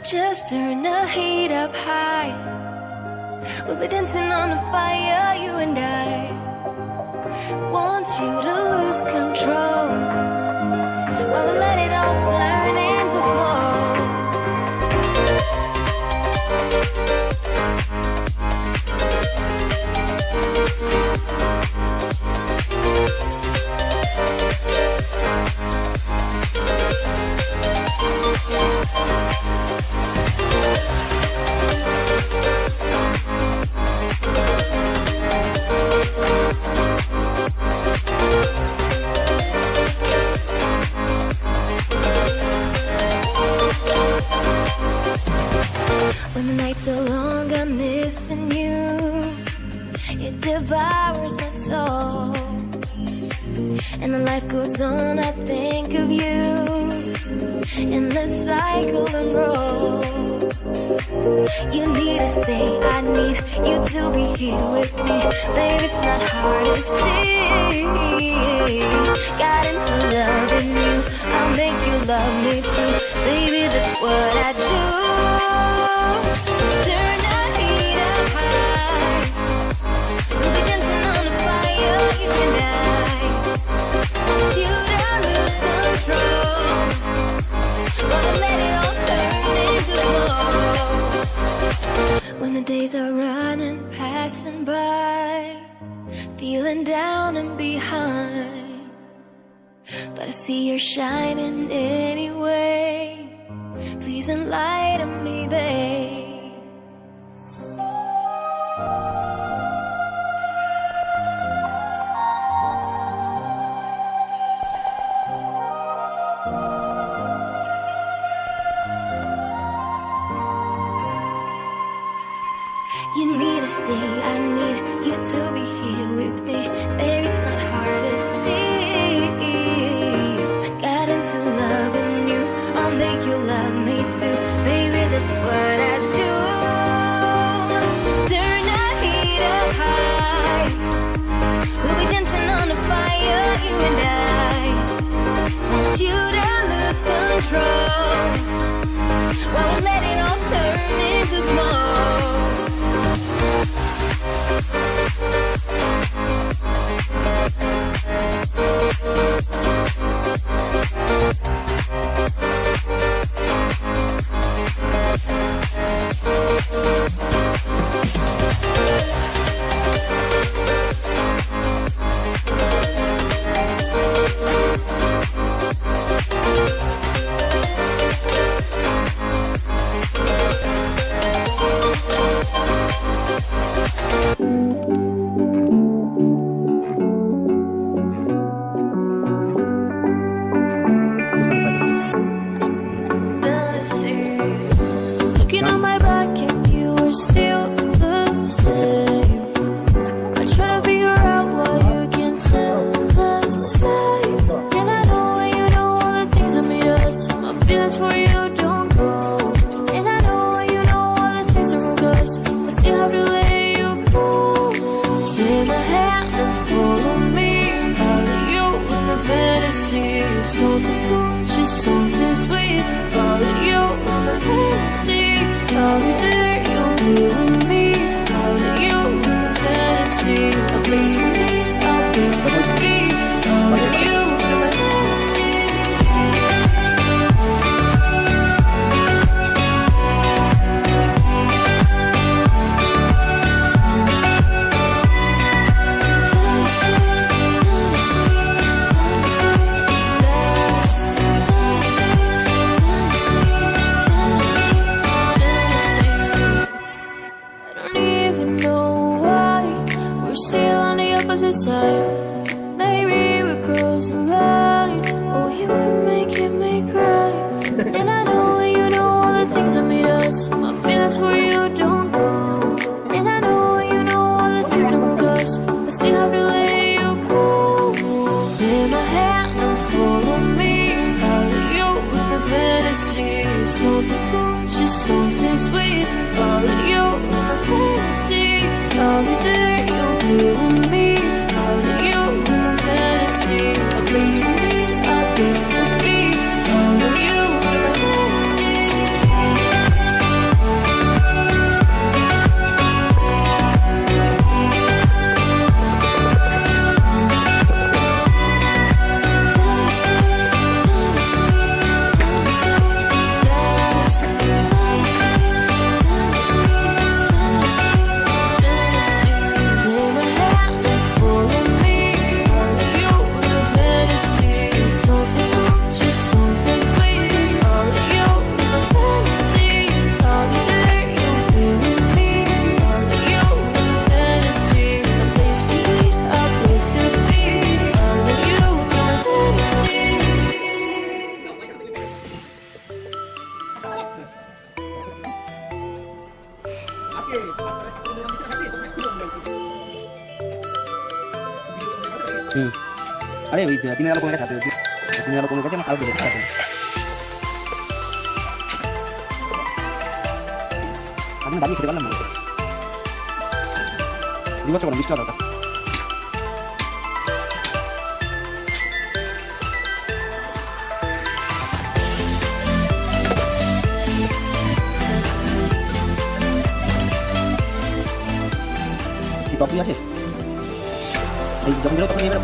Just turn the heat up high. We'll be dancing on the fire, you and I. Want you to lose control while we let it all turn into smoke. When the nights are long, I'm missing you. It devours my soul. And the life goes on, I think of you. In the cycle and roll. You need to stay, I need you to be here with me. Baby, it's not hard to see. Got into loving you, I'll make you love me too. Baby, that's what I do. Turn the heat up high. We'll be dancing on the fire, you and I. Want you to lose control, but we'll let it all turn into smoke. When the days are running, passing by, feeling down and behind, but I see you're shining anyway. Please enlighten me, babe. You need to stay, I need you to be here with me. Baby, it's not hard to see. Got into loving you, I'll make you love me too. Baby, that's what I do. Turn the heat up high. We'll be dancing on the fire, you and I. Want you to lose control while we let it all turn into smoke. Something sweet, all of you, fantasy, all of there, you and me, all of you, fantasy, a place for me, a place for me, all of you, fantasy. আরে ওই 3 আলো কমে গেছে, 3 আলো কমে গেছে, আমার আরো বেড়ে গেছে। আমি দাঁড়িয়ে খেতে পারলাম না, বিবচ্ছ করো, 20 টাকা দরকার। টপ নিয়ে আছিস? এই যখন বেরো তখন নিয়ে বেরো।